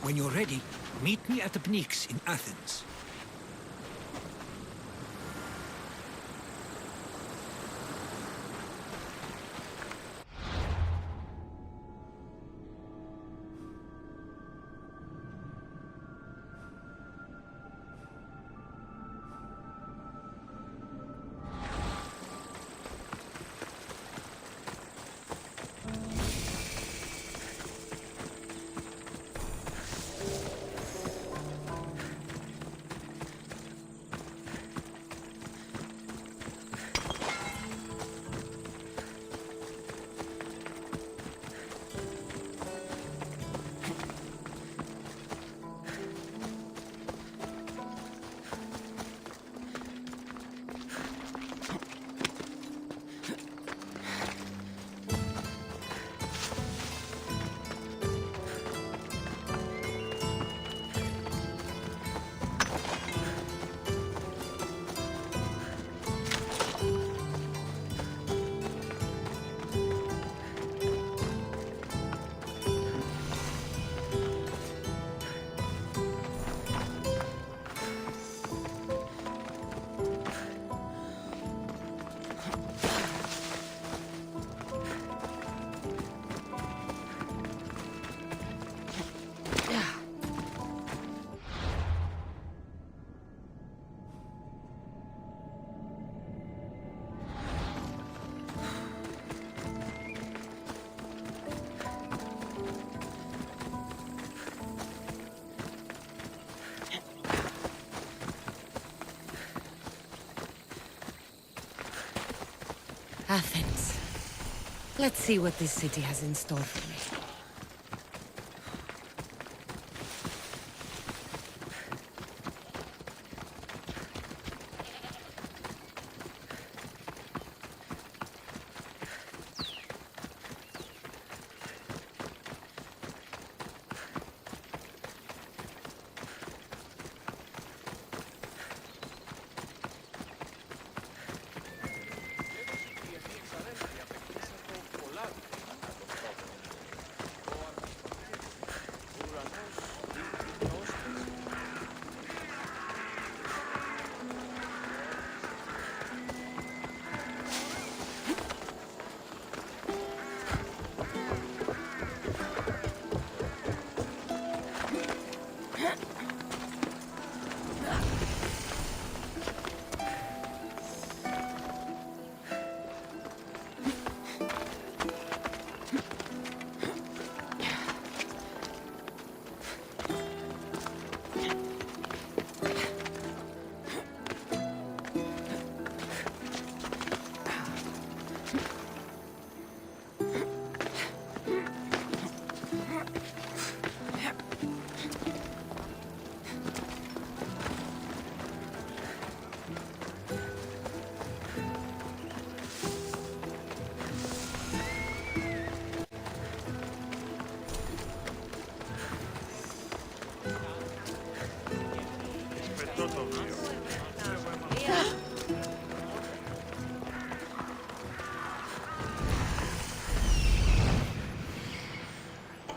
When you're ready, meet me at the Pnyx in Athens. Athens. Let's see what this city has in store for me.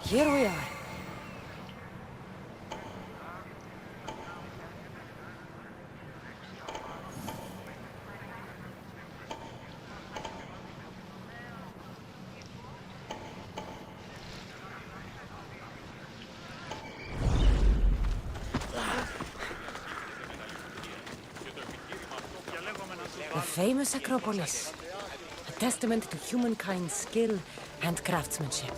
Here we are. The famous Acropolis, a testament to humankind's skill and craftsmanship.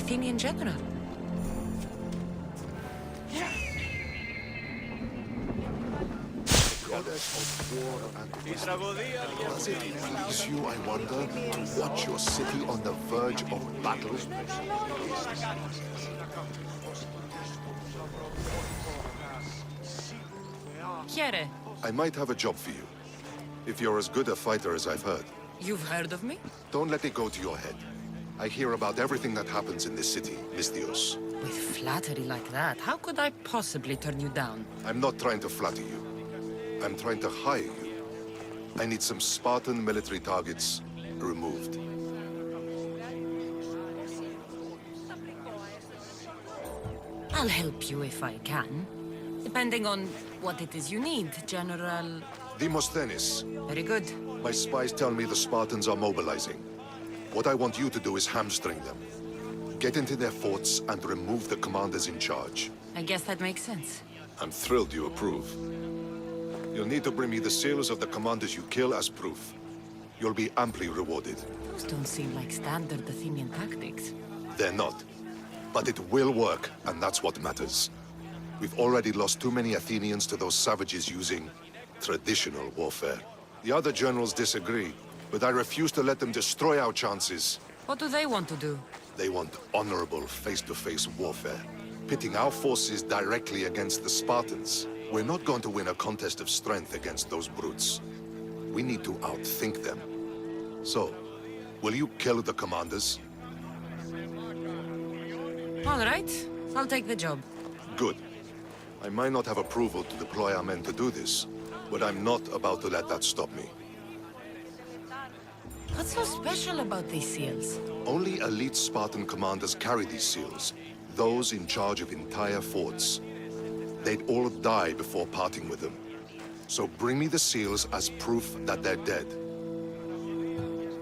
Athenian general. Does it please you, I wonder, to watch your city on the verge of battle? Here, I might have a job for you, if you're as good a fighter as I've heard. you've heard of me? Don't let it go to your head. I hear about everything that happens in this city, Misthios. With flattery like that, how could I possibly turn you down? I'm not trying to flatter you. I'm trying to hire you. I need some Spartan military targets removed. I'll help you if I can. Depending on what it is you need, General... Demosthenes, Very good. my spies tell me the Spartans are mobilizing. What I want you to do is hamstring them. Get into their forts and remove the commanders in charge. I guess that makes sense. I'm thrilled you approve. You'll need to bring me the seals of the commanders you kill as proof. You'll be amply rewarded. Those don't seem like standard Athenian tactics. They're not. But it will work, and that's what matters. We've already lost too many Athenians to those savages using traditional warfare. The other generals disagree, but I refuse to let them destroy our chances. What do they want to do? They want honorable face-to-face warfare, pitting our forces directly against the Spartans. We're not going to win a contest of strength against those brutes. We need to outthink them. So, will you kill the commanders? All right, I'll take the job. Good. I might not have approval to deploy our men to do this, but I'm not about to let that stop me. What's so special about these seals? Only elite Spartan commanders carry these seals, those in charge of entire forts. They'd all die before parting with them. So bring me the seals as proof that they're dead.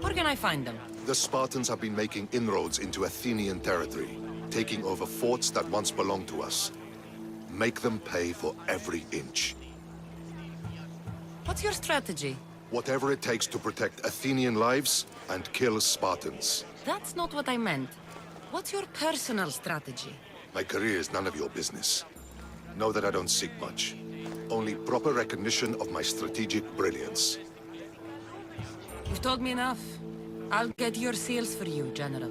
Where can I find them? The Spartans have been making inroads into Athenian territory, taking over forts that once belonged to us. Make them pay for every inch. What's your strategy? Whatever it takes to protect Athenian lives and kill Spartans. That's not what I meant. What's your personal strategy? My career is none of your business. Know that I don't seek much. Only proper recognition of my strategic brilliance. You've told me enough. I'll get your seals for you, General.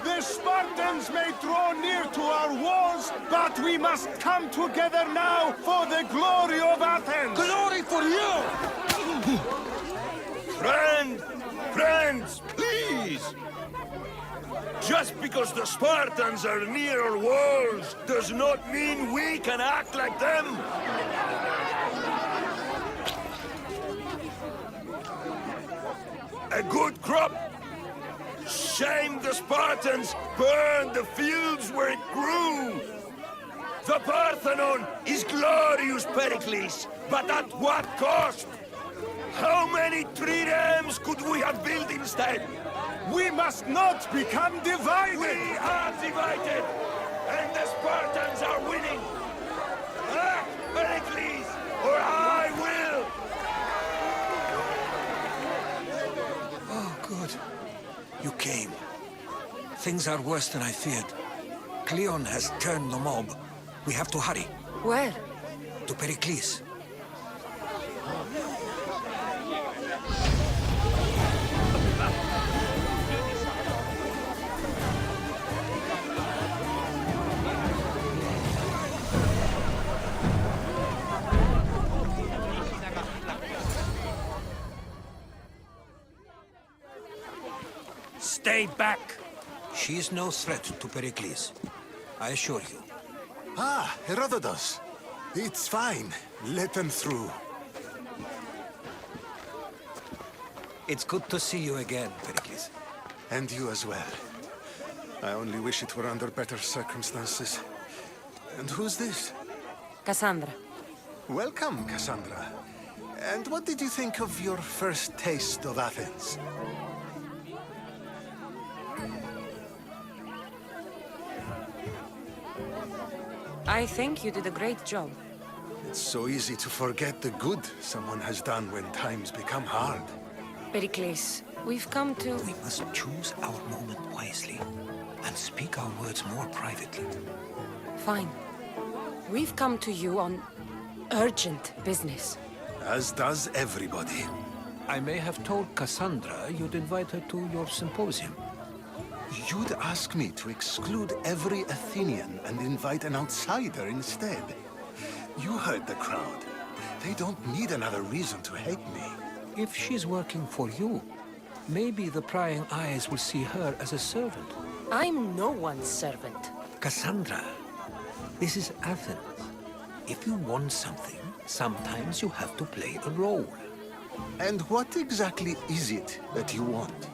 The Spartans may draw near to our walls, but we must come together now for the glory of Athens! Glory for you! Friends, please! Just because the Spartans are near our walls does not mean we can act like them! A good crop? Shame the Spartans burned the fields where it grew! The Parthenon is glorious, Pericles, but at what cost? How many triremes could we have built instead? We must not become divided! We are divided, and the Spartans are winning! Act, Pericles, or I will! Oh, good. You came. Things are worse than I feared. Cleon has turned the mob. We have to hurry. Where? To Pericles. Stay back! She is no threat to Pericles. I assure you. Ah, Herodotus. It's fine. Let them through. It's good to see you again, Pericles. And you as well. I only wish it were under better circumstances. And who's this? Cassandra. Welcome, Cassandra. And what did you think of your first taste of Athens? I think you did a great job. It's so easy to forget the good someone has done when times become hard. Pericles, we've come to... We must choose our moment wisely and speak our words more privately. Fine. We've come to you on urgent business. As does everybody. I may have told Cassandra you'd invite her to your symposium. You'd ask me to exclude every Athenian and invite an outsider instead. You heard the crowd. They don't need another reason to hate me. If she's working for you, maybe the prying eyes will see her as a servant. I'm no one's servant. Cassandra, this is Athens. If you want something, sometimes you have to play a role. And what exactly is it that you want?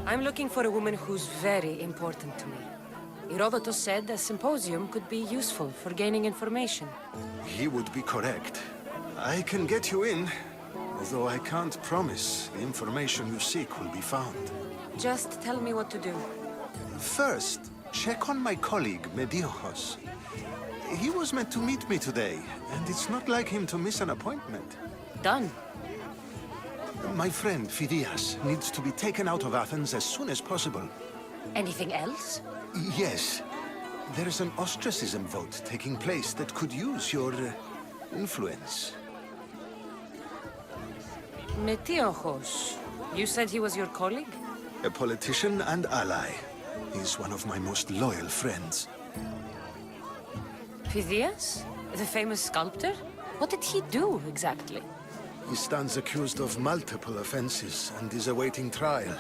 I'm looking for a woman who's very important to me. Herodotus said a symposium could be useful for gaining information. He would be correct. I can get you in, although I can't promise the information you seek will be found. Just tell me what to do. First, check on my colleague, Mediochos. He was meant to meet me today, and it's not like him to miss an appointment. Done. My friend, Phidias, needs to be taken out of Athens as soon as possible. Anything else? Yes. There's an ostracism vote taking place that could use your influence. Metiochos. You said he was your colleague? A politician and ally. He's one of my most loyal friends. Phidias? The famous sculptor? What did he do, exactly? He stands accused of multiple offenses and is awaiting trial.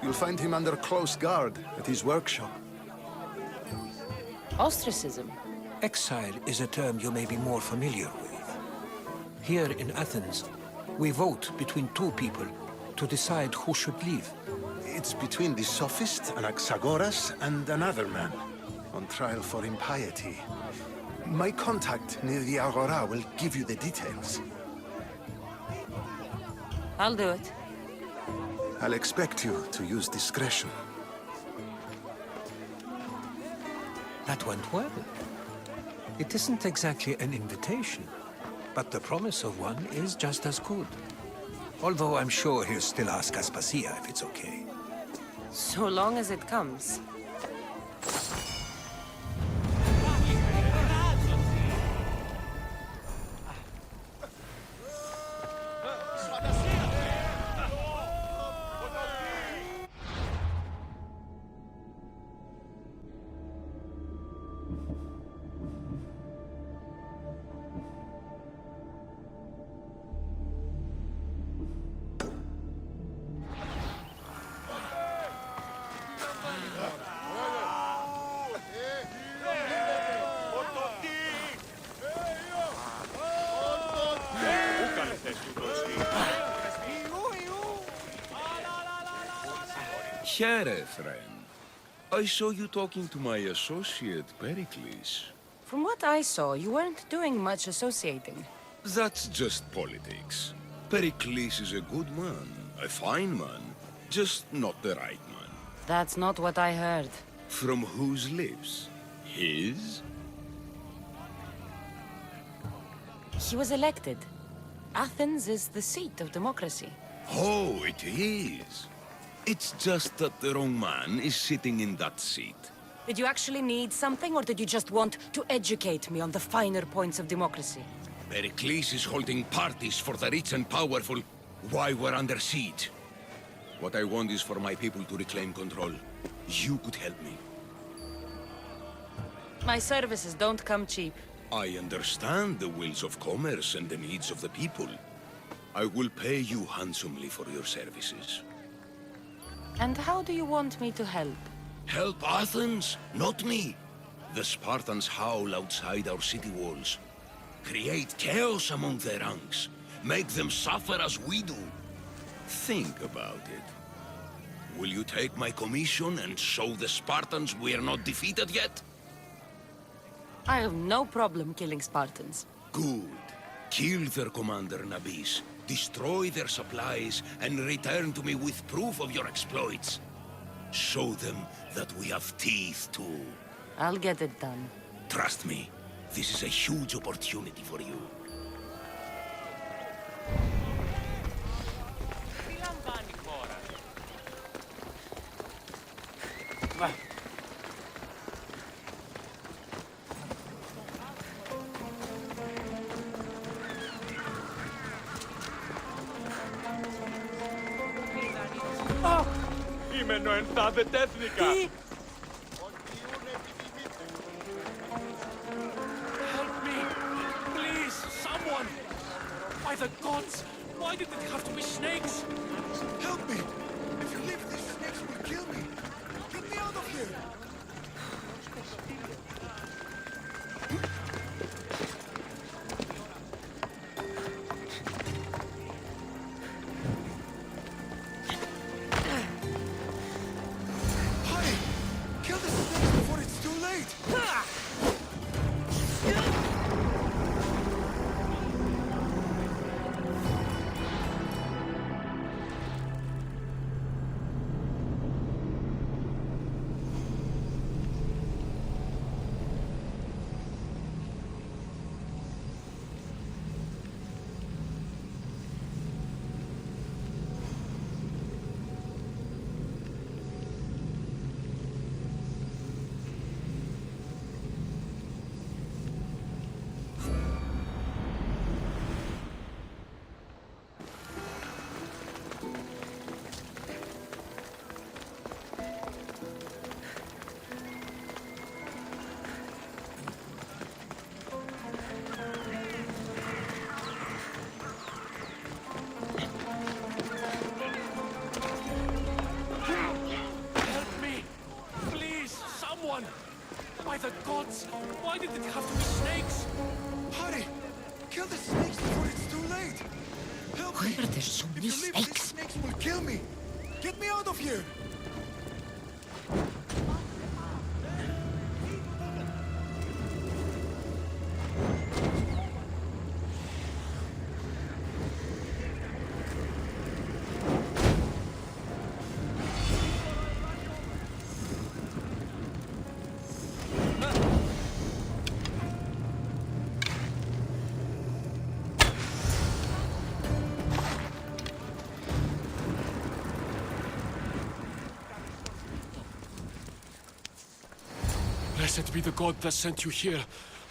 You'll find him under close guard at his workshop. Ostracism? Exile is a term you may be more familiar with. Here in Athens, we vote between two people to decide who should leave. It's between the sophist, Anaxagoras, and another man, on trial for impiety. My contact near the Agora will give you the details. I'll do it. I'll expect you to use discretion. That went well. It isn't exactly an invitation, but the promise of one is just as good. Although I'm sure he'll still ask Aspasia if it's okay. So long as it comes. Here, friend. I saw you talking to my associate, Pericles. From what I saw, you weren't doing much associating. That's just politics. Pericles is a good man, a fine man, just not the right man. That's not what I heard. From whose lips? His? He was elected. Athens is the seat of democracy. Oh, it is. It's just that the wrong man is sitting in that seat. Did you actually need something, or did you just want to educate me on the finer points of democracy? Pericles is holding parties for the rich and powerful while we're under siege. What I want is for my people to reclaim control. You could help me. My services don't come cheap. I understand the wills of commerce and the needs of the people. I will pay you handsomely for your services. And how do you want me to help? Help Athens, not me. The Spartans howl outside our city walls. Create chaos among their ranks. Make them suffer as we do. Think about it. Will you take my commission and show the Spartans we are not defeated yet? I have no problem killing Spartans. Good. Kill their commander, Nabis. Destroy their supplies and return to me with proof of your exploits. Show them that we have teeth too. I'll get it done. Trust me, this is a huge opportunity for you. Κείμενο ενθάδε τέθνικα. Help me! Please, someone! By the gods, why did it have to be snakes? Help me! If you leave, these snakes will kill me! Get me out of here! Hurry! Kill the snakes before it's too late! Help me! Please, someone! By the gods, why did it have to be snakes? Hurry! Kill the snakes before it's too late! Help me! Why are there so If many you leave, these snakes? snakes will kill me! Get me out of here! Blessed be the god that sent you here.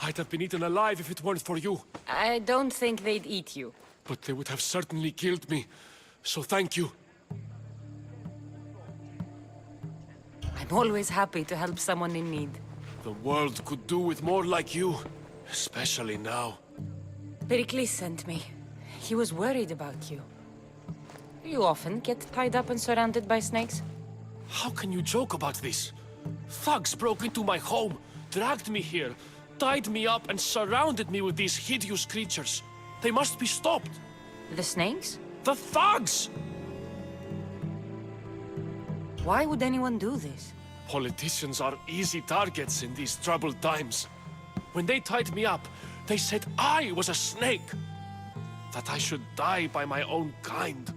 I'd have been eaten alive if it weren't for you. I don't think they'd eat you. But they would have certainly killed me. So thank you. I'm always happy to help someone in need. The world could do with more like you. Especially now. Pericles sent me. He was worried about you. You often get tied up and surrounded by snakes? How can you joke about this? Thugs broke into my home, dragged me here, tied me up and surrounded me with these hideous creatures. They must be stopped. The snakes? The thugs! Why would anyone do this? Politicians are easy targets in these troubled times. When they tied me up, they said I was a snake. That I should die by my own kind.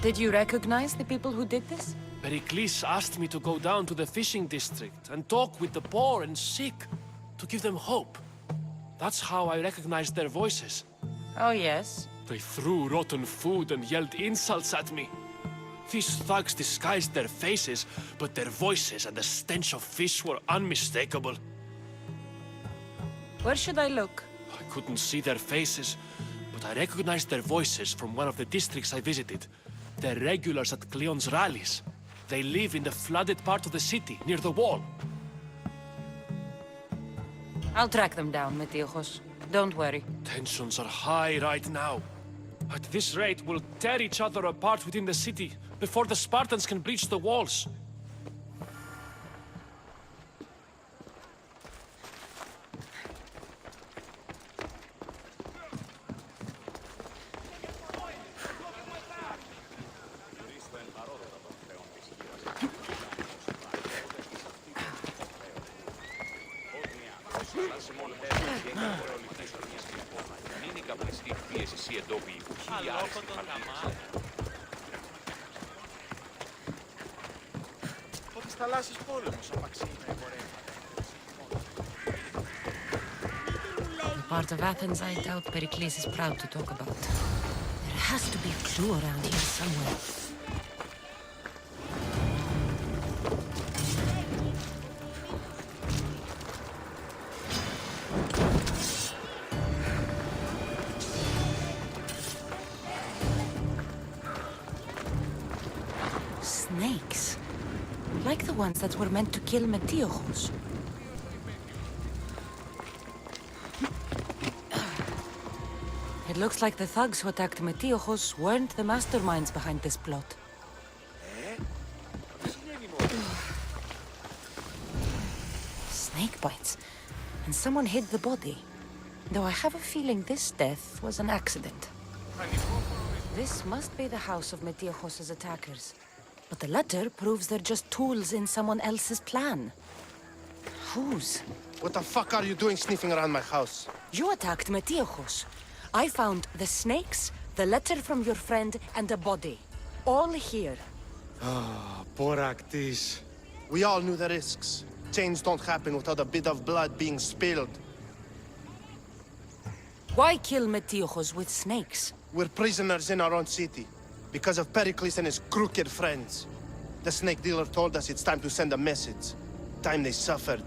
Did you recognize the people who did this? Pericles asked me to go down to the fishing district and talk with the poor and sick, to give them hope. That's how I recognized their voices. Oh, yes. They threw rotten food and yelled insults at me. These thugs disguised their faces, but their voices and the stench of fish were unmistakable. Where should I look? I couldn't see their faces, but I recognized their voices from one of the districts I visited. They're regulars at Cleon's rallies. They live in the flooded part of the city, near the wall. I'll track them down, Metiochos. Don't worry. Tensions are high right now. At this rate, we'll tear each other apart within the city, before the Spartans can breach the walls. The part of Athens I doubt Pericles is proud to talk about. There has to be a clue around here somewhere. Snakes. Like the ones that were meant to kill Metiochos. It looks like the thugs who attacked Metiochos weren't the masterminds behind this plot. Snake bites. And someone hid the body. Though I have a feeling this death was an accident. This must be the house of Metiochos' attackers. But the letter proves they're just tools in someone else's plan. Whose? What the fuck are you doing sniffing around my house? You attacked Metiochos. I found the snakes, the letter from your friend, and a body. All here. Poraktis. We all knew the risks. Change don't happen without a bit of blood being spilled. Why kill Metiochos with snakes? We're prisoners in our own city. Because of Pericles and his crooked friends. The snake dealer told us it's time to send a message. Time they suffered.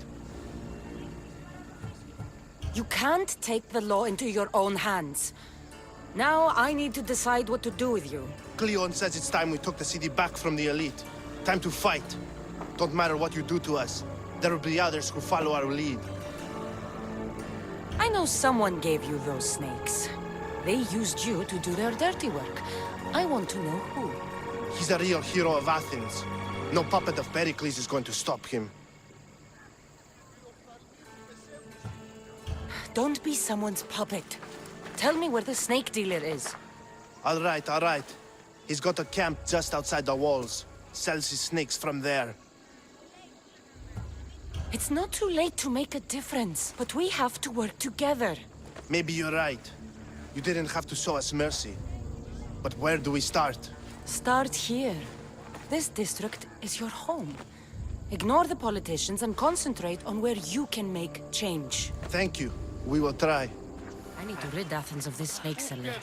You can't take the law into your own hands. Now I need to decide what to do with you. Cleon says it's time we took the city back from the elite. Time to fight. Don't matter what you do to us. There will be others who follow our lead. I know someone gave you those snakes. They used you to do their dirty work. I want to know who. He's a real hero of Athens. No puppet of Pericles is going to stop him. Don't be someone's puppet. Tell me where the snake dealer is. All right. He's got a camp just outside the walls. Sells his snakes from there. It's not too late to make a difference, but we have to work together. Maybe you're right. You didn't have to show us mercy. But where do we start? Start here. This district is your home. Ignore the politicians and concentrate on where you can make change. Thank you. We will try. I need to rid Athens of this snake seller.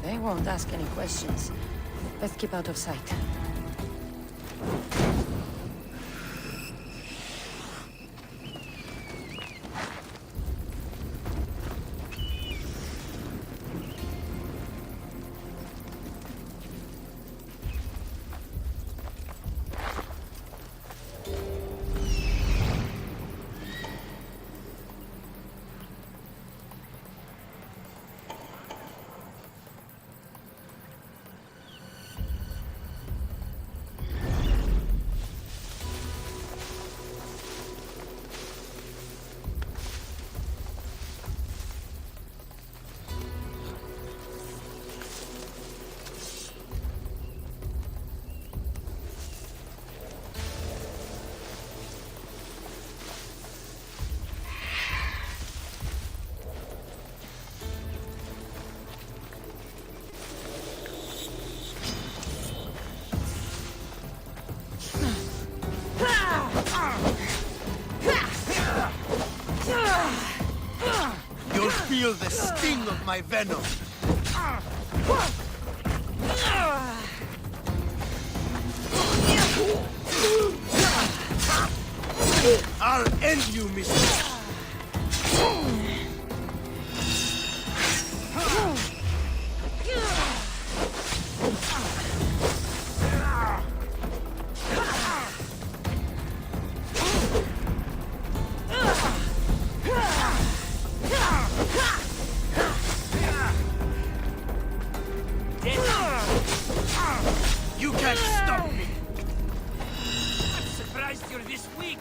They won't ask any questions. Let's keep out of sight. feel the sting of my venom. I'll end you, mister. You can't stop me. I'm surprised you're this weak.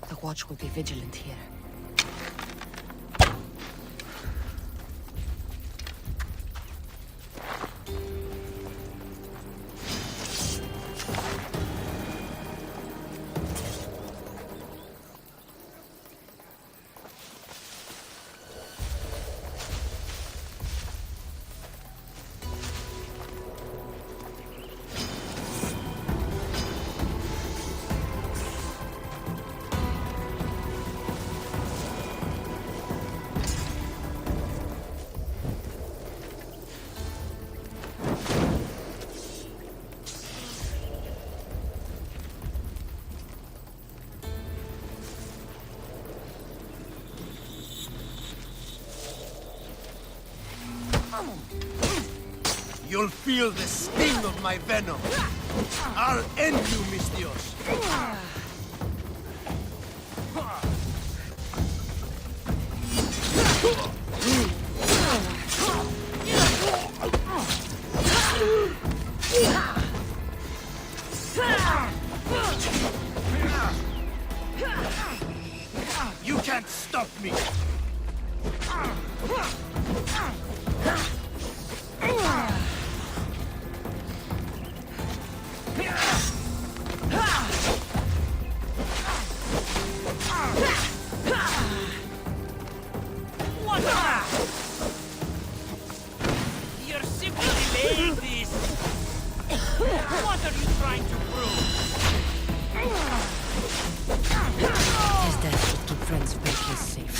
The watch will be vigilant here. You'll feel the sting of my venom. I'll end you, mis Dios. You can't stop me. You're simply delaying this. What are you trying to prove? His death should keep friends of Pericles safe.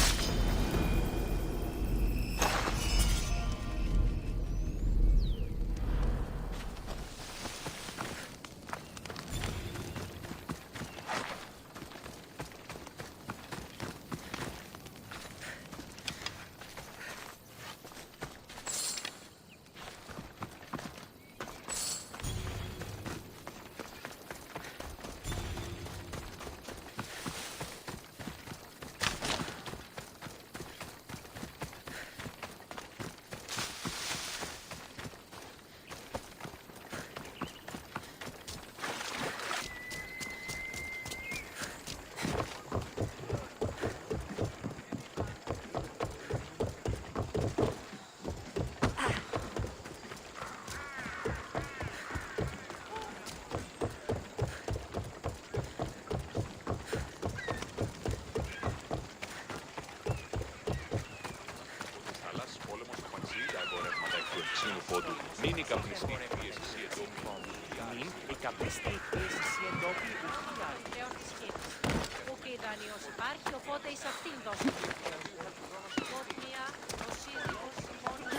Μην η καπνιστή πίεση εντόπιου. Μην η καπνιστή πίεση εντόπιου. Πλέον τη σχέση. Ούτε ιδανείως υπάρχει, οπότε εις αυτήν δώσουμε. Πότμια, ο σύζυγος, μόνος,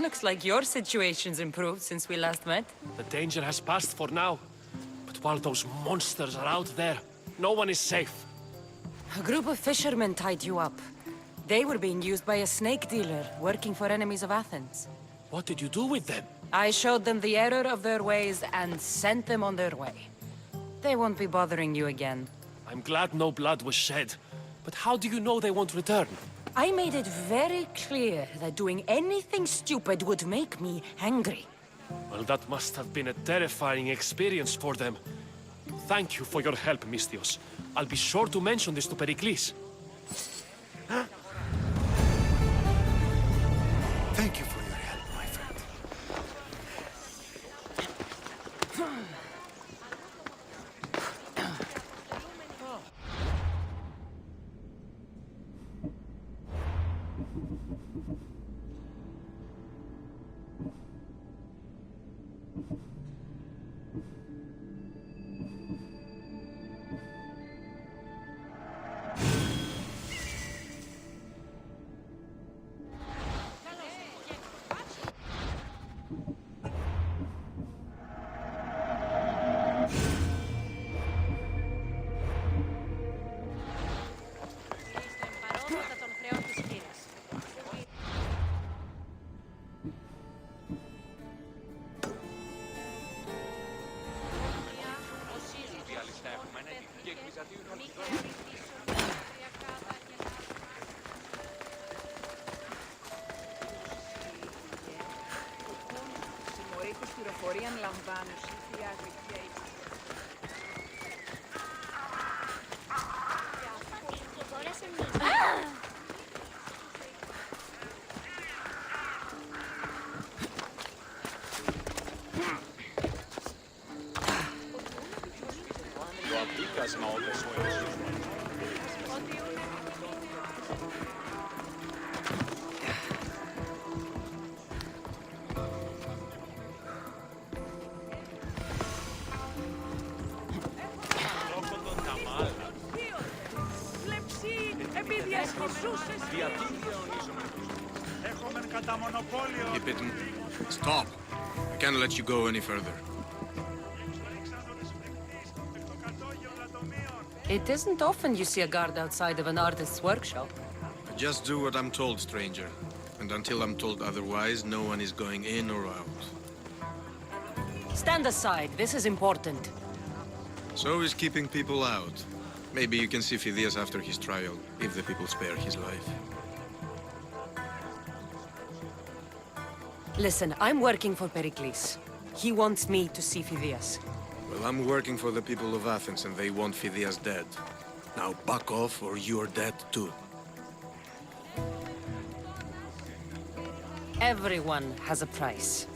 Looks like your situation's improved since we last met. The danger has passed for now. But while those monsters are out there, no one is safe. A group of fishermen tied you up. They were being used by a snake dealer working for enemies of Athens. What did you do with them? I showed them the error of their ways and sent them on their way. They won't be bothering you again. I'm glad no blood was shed. But how do you know they won't return? I made it very clear that doing anything stupid would make me angry. Well, that must have been a terrifying experience for them. Thank you for your help, Misthios. I'll be sure to mention this to Pericles. Thank you for your help, my friend. Keep it. Stop. I can't let you go any further. It isn't often you see a guard outside of an artist's workshop. I just do what I'm told, stranger. And until I'm told otherwise, no one is going in or out. Stand aside, this is important. So is keeping people out. Maybe you can see Phidias after his trial, if the people spare his life. Listen, I'm working for Pericles. He wants me to see Phidias. Well, I'm working for the people of Athens, and they want Phidias dead. Now back off, or you're dead too. Everyone has a price.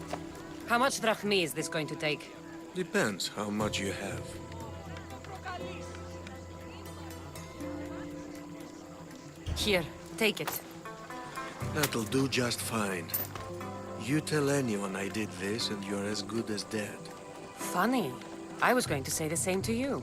How much drachmi is this going to take? Depends how much you have. Here, take it. That'll do just fine. You tell anyone I did this, and you're as good as dead. Funny. I was going to say the same to you.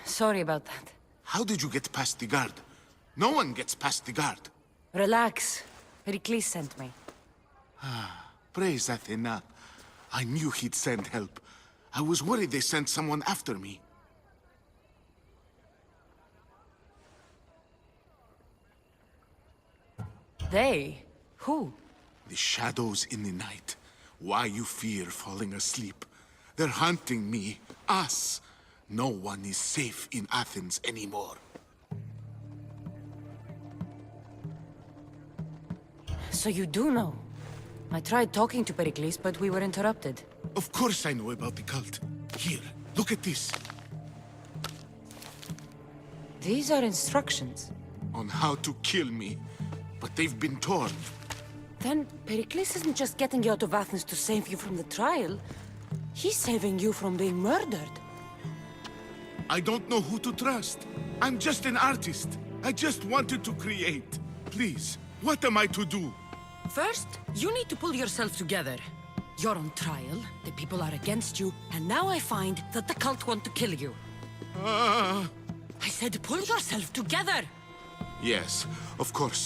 Sorry about that. How did you get past the guard? No one gets past the guard. Relax. Pericles sent me. Praise Athena. I knew he'd send help. I was worried they sent someone after me. They? Who? The shadows in the night. Why you fear falling asleep. They're hunting me. Us. No one is safe in Athens anymore. So you do know? I tried talking to Pericles, but we were interrupted. Of course I know about the cult. Here, look at this. These are instructions. On how to kill me. But they've been torn. Then Pericles isn't just getting you out of Athens to save you from the trial. He's saving you from being murdered. I don't know who to trust. I'm just an artist. I just wanted to create. Please, what am I to do? First, you need to pull yourself together. You're on trial, the people are against you, and now I find that the cult want to kill you. I said pull yourself together! Yes, of course.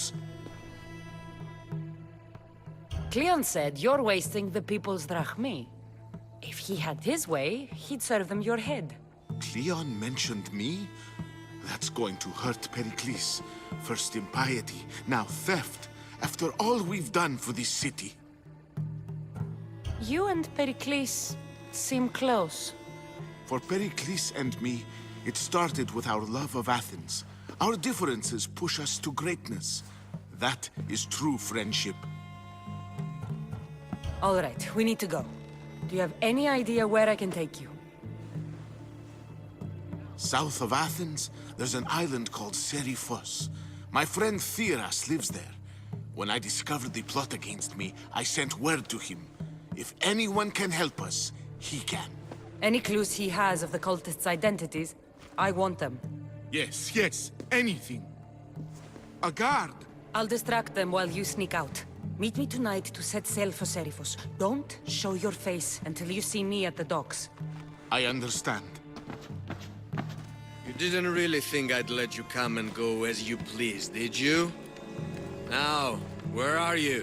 Cleon said you're wasting the people's drachmi. If he had his way, he'd serve them your head. Cleon mentioned me? That's going to hurt Pericles. First impiety, now theft. After all we've done for this city. You and Pericles seem close. For Pericles and me, it started with our love of Athens. Our differences push us to greatness. That is true friendship. All right, we need to go. Do you have any idea where I can take you? South of Athens, there's an island called Geforce. My friend Theras lives there. When I discovered the plot against me, I sent word to him. If anyone can help us, he can. Any clues he has of the cultists' identities, I want them. Yes, yes, anything. A guard. I'll distract them while you sneak out. Meet me tonight to set sail for Geforce. Don't show your face until you see me at the docks. I understand. You didn't really think I'd let you come and go as you please, did you? Now, where are you?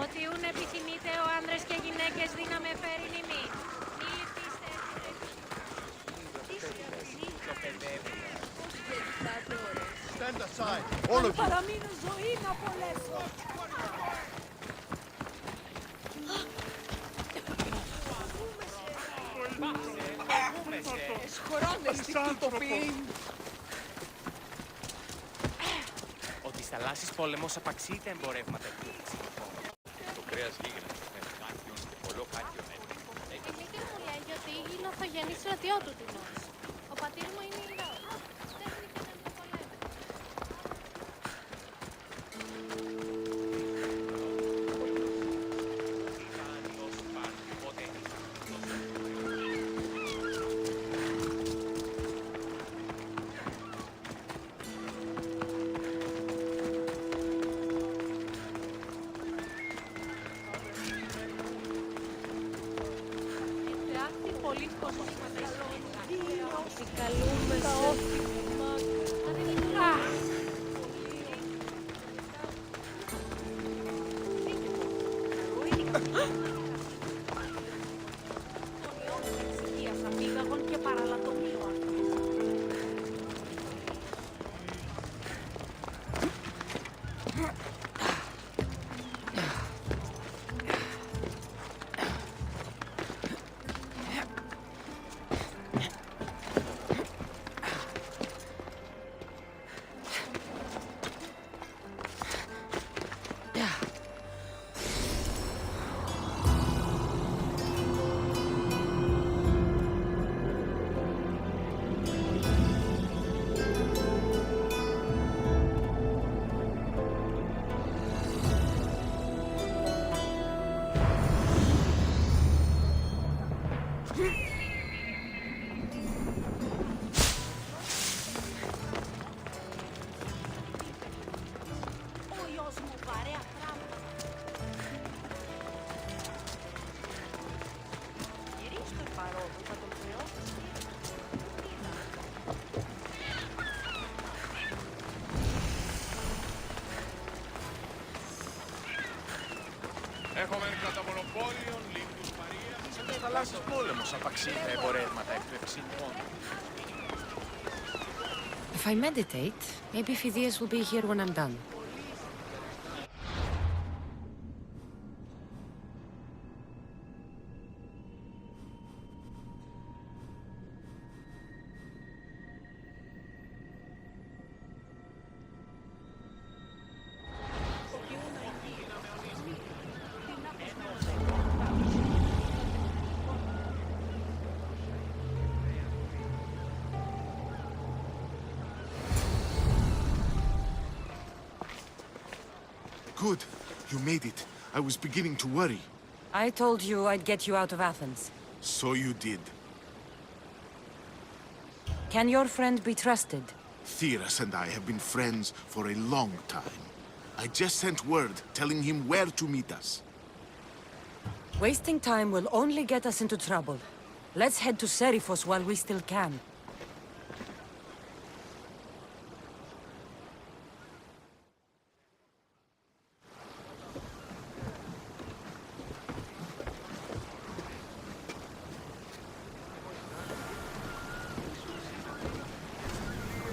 Ότι ούν επιθυμείτε ο άνδρες και γυναίκες δύναμε φέρει νημή. Μη λυπήστε. Stand aside, all of you. Παραμείνω ζωή να απολέσω. Ότι στα θαλάσσης πόλεμος απαξεί τα εμπορεύματα εκπλήρωση. Το κρέας γίγνεται με κάτιον και πολλό κάτιον έντυπο. Η μήτρη μου λέγει ότι η λοθογενή στρατιώτου του νόης. Ο πατήρ μου είναι ηρώος. Δεν ήθελε να το πολέμει. Πολύ κοσμήματα καλούμε τα όφη. Αμίγαγων και παραλατομίων. Έχουμε κατά μονοπόλιον, λίμπους Μαρία. Σε το θαλάσσης πόλεμος απαξεί τα εμπορεύματα εκπλήρωση πόντου. If I meditate, maybe Phidias will be here when I'm done. Good. You made it. I was beginning to worry. I told you I'd get you out of Athens. So you did. Can your friend be trusted? Theras and I have been friends for a long time. I just sent word telling him where to meet us. Wasting time will only get us into trouble. Let's head to Serifos while we still can.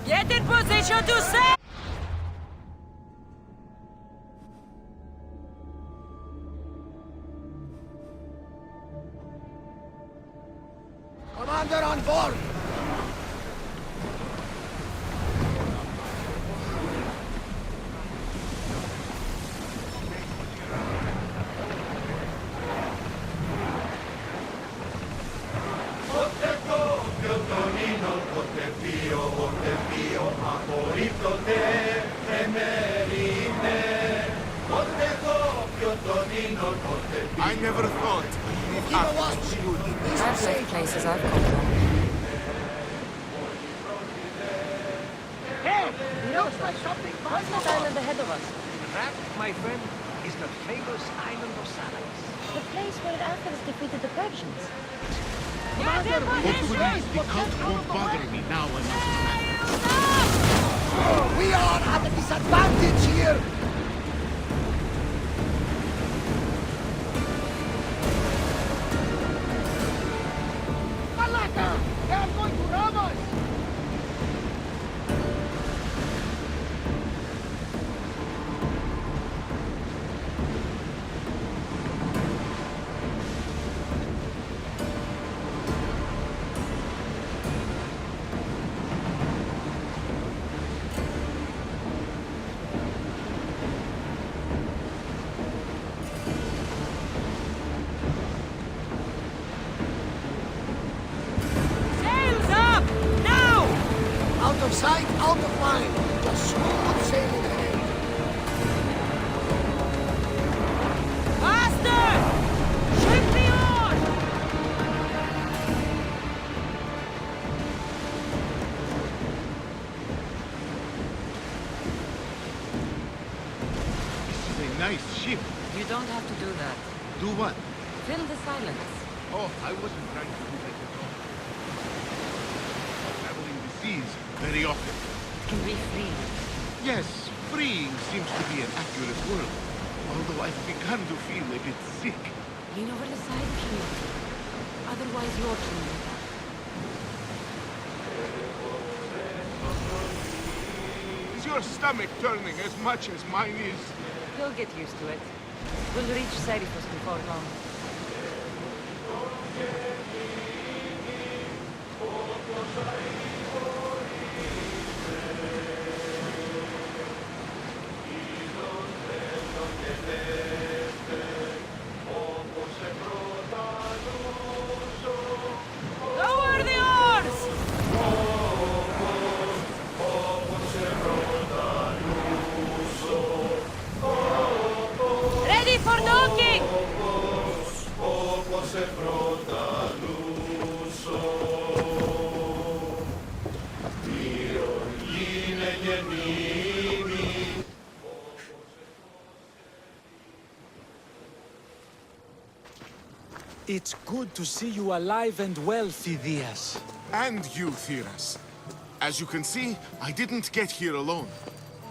Get in position to sail! Commander on board! I never thought Athens would. I've left places I've come from. Looks like something What's that island ahead of us? That, my friend, is the famous island of Salamis. the place where Athens defeated the Persians. Hopefully, the cult won't bother me now I'm out of Athens. We are at a disadvantage here! Malaka! They are going to rob us! Sails up! Now! Out of sight, out of mind. Just smooth sailing ahead. Faster! Ship the oars! This is a nice ship. You don't have to do that. Do what? Fill the silence. Oh, I wasn't trying to do that at all. Traveling the seas very often. Can be free. Yes, freeing seems to be an accurate word. Although I've begun to feel a bit sick. Lean over the side if you need to. Otherwise, you're clean. Is your stomach turning as much as mine is? You'll get used to it. We'll reach Serifos before long. Lower the oars! Ready for docking! It's good to see you alive and well, Phidias. And you, Theras. As you can see, I didn't get here alone.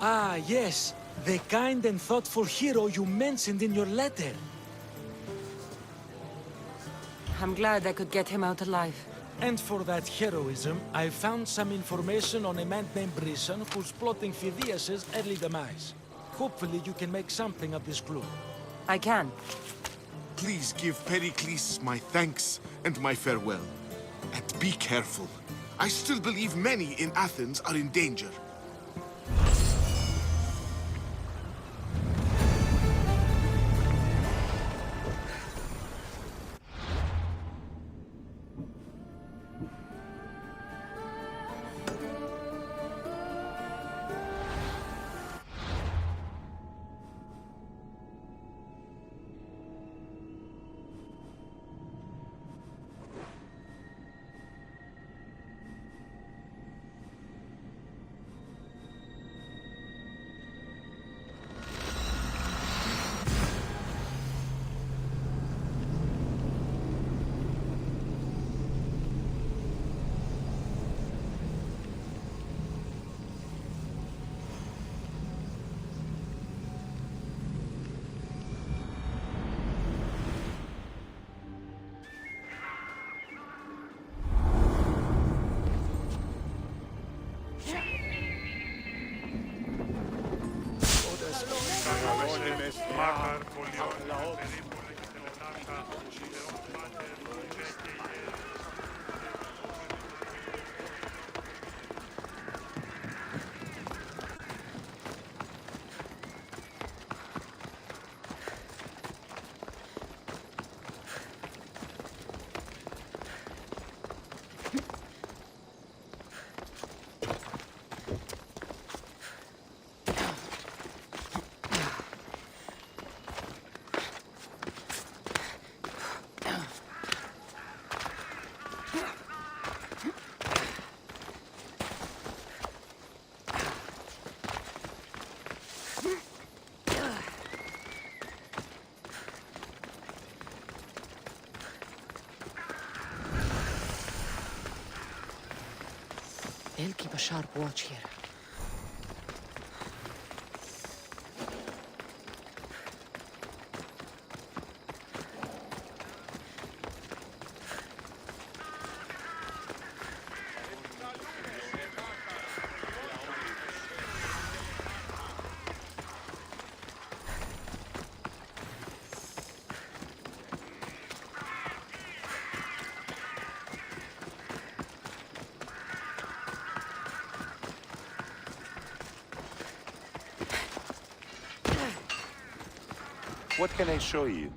Ah, yes. The kind and thoughtful hero you mentioned in your letter. I'm glad I could get him out alive. And for that heroism, I found some information on a man named Brisson who's plotting Phidias' early demise. Hopefully you can make something of this clue. I can. Please give Pericles my thanks and my farewell. And be careful. I still believe many in Athens are in danger. They'll keep a sharp watch here. What can I show you?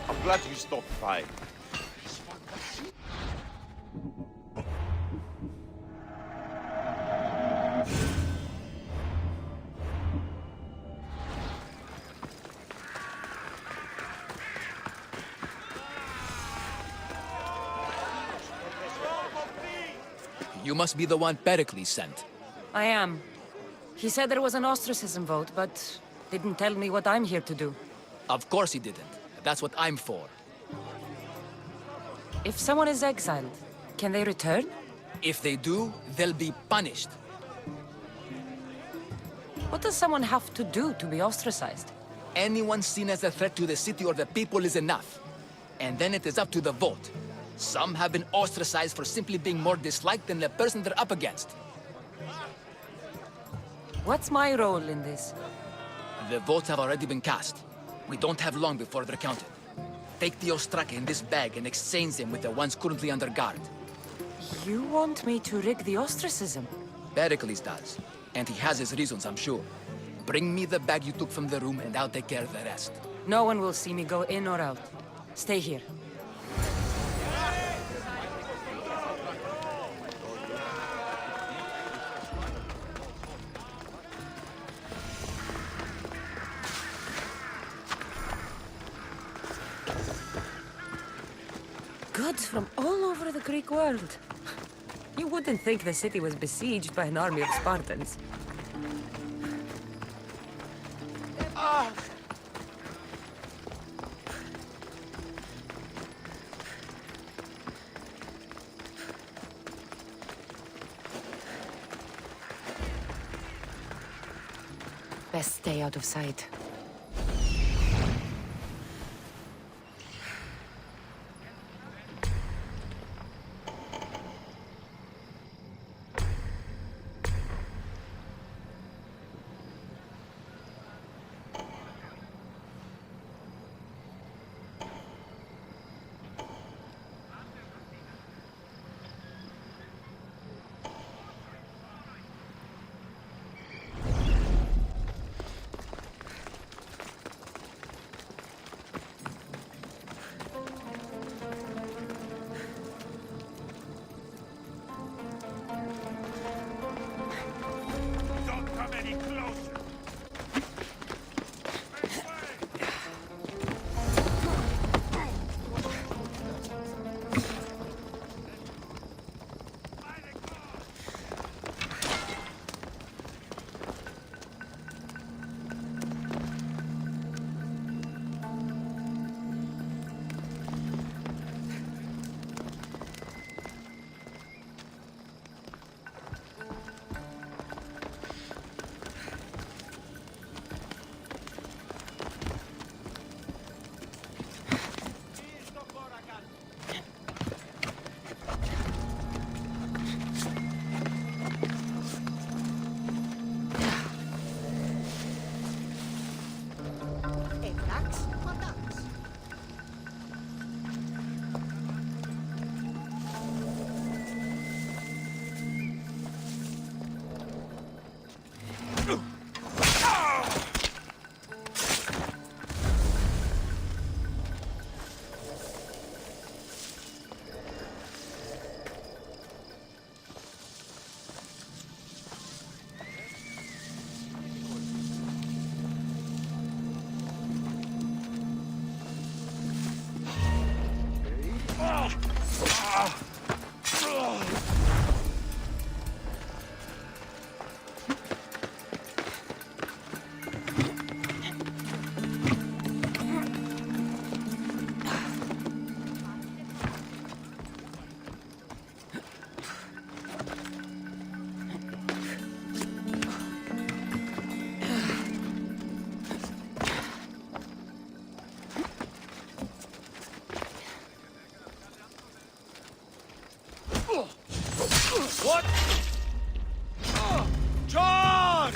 I'm glad you stopped by. You must be the one Pericles sent. I am. He said there was an ostracism vote, but didn't tell me what I'm here to do. Of course he didn't. That's what I'm for. If someone is exiled, can they return? If they do, they'll be punished. What does someone have to do to be ostracized? Anyone seen as a threat to the city or the people is enough. And then it is up to the vote. Some have been ostracized for simply being more disliked than the person they're up against. What's my role in this? The votes have already been cast. We don't have long before they're counted. Take the Ostraka in this bag and exchange them with the ones currently under guard. You want me to rig the ostracism? Pericles does. And he has his reasons, I'm sure. Bring me the bag you took from the room and I'll take care of the rest. No one will see me go in or out. Stay here. Goods from all over the Greek world. You wouldn't think the city was besieged by an army of Spartans. Best stay out of sight. What? Charge!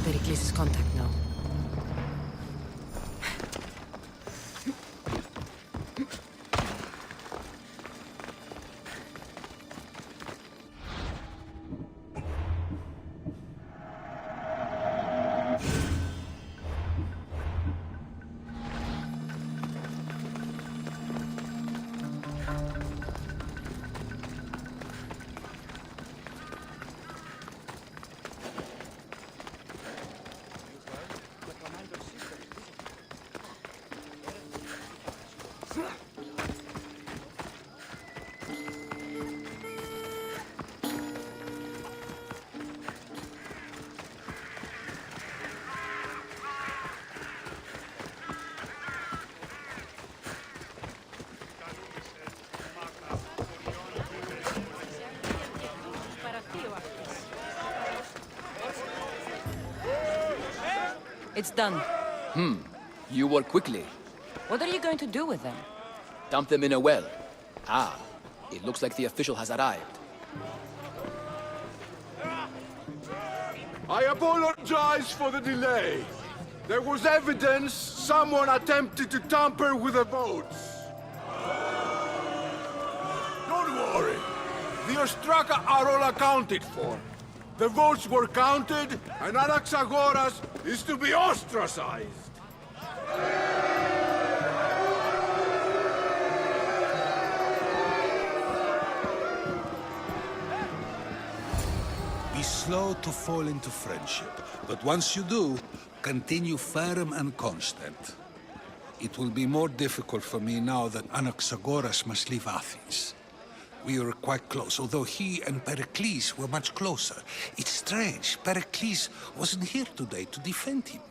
Pericles' contact now. It's done. You work quickly. What are you going to do with them? Dump them in a well. Ah, it looks like the official has arrived. I apologize for the delay. There was evidence someone attempted to tamper with the votes. Don't worry. The Ostraka are all accounted for. The votes were counted, and Anaxagoras is to be ostracized. Be slow to fall into friendship, but once you do, continue firm and constant. It will be more difficult for me now that Anaxagoras must leave Athens. We were quite close, although he and Pericles were much closer. It's strange, Pericles wasn't here today to defend him.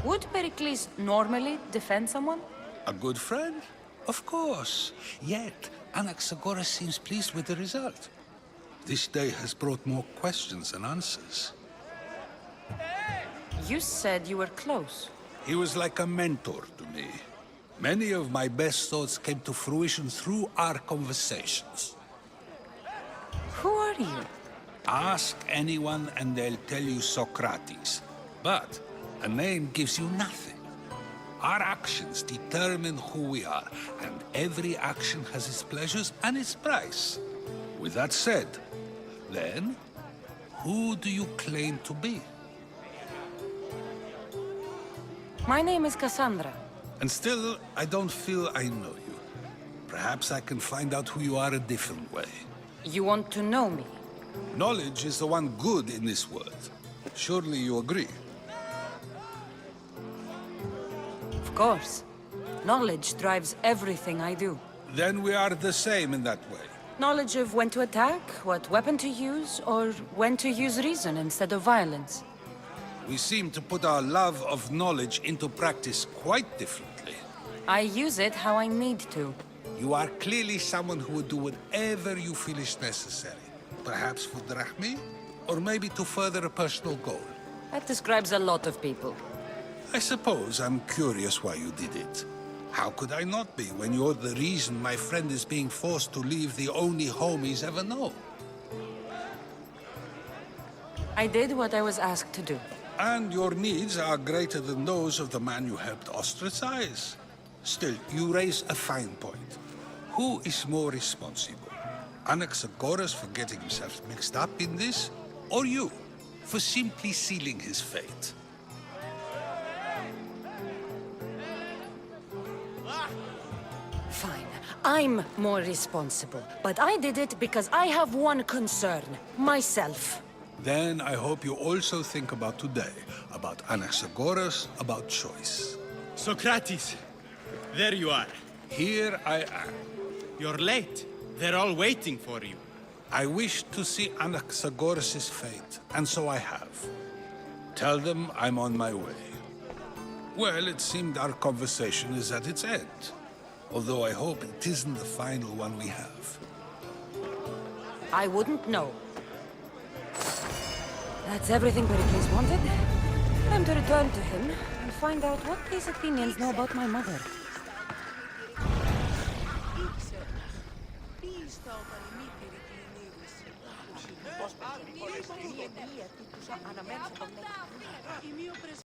Would Pericles normally defend someone? A good friend? Of course. Yet, Anaxagoras seems pleased with the result. This day has brought more questions than answers. You said you were close. He was like a mentor to me. Many of my best thoughts came to fruition through our conversations. Who are you? Ask anyone and they'll tell you Socrates. But a name gives you nothing. Our actions determine who we are, and every action has its pleasures and its price. With that said, then, who do you claim to be? My name is Cassandra. And still, I don't feel I know you. Perhaps I can find out who you are a different way. You want to know me? Knowledge is the one good in this world. Surely you agree? Of course. Knowledge drives everything I do. Then we are the same in that way. Knowledge of when to attack, what weapon to use, or when to use reason instead of violence. We seem to put our love of knowledge into practice quite differently. I use it how I need to. You are clearly someone who would do whatever you feel is necessary. Perhaps for drachmi, or maybe to further a personal goal. That describes a lot of people. I suppose I'm curious why you did it. How could I not be when you're the reason my friend is being forced to leave the only home he's ever known? I did what I was asked to do. And your needs are greater than those of the man you helped ostracize. Still, you raise a fine point. Who is more responsible? Anaxagoras for getting himself mixed up in this? Or you, for simply sealing his fate? Fine. I'm more responsible. But I did it because I have one concern. Myself. Then I hope you also think about today. About Anaxagoras, about choice. Socrates! There you are. Here I am. You're late. They're all waiting for you. I wish to see Anaxagoras' fate, and so I have. Tell them I'm on my way. Well, it seemed our conversation is at its end. Although I hope it isn't the final one we have. I wouldn't know. That's everything Pericles wanted. Time to return to him and find out what these Athenians know about my mother.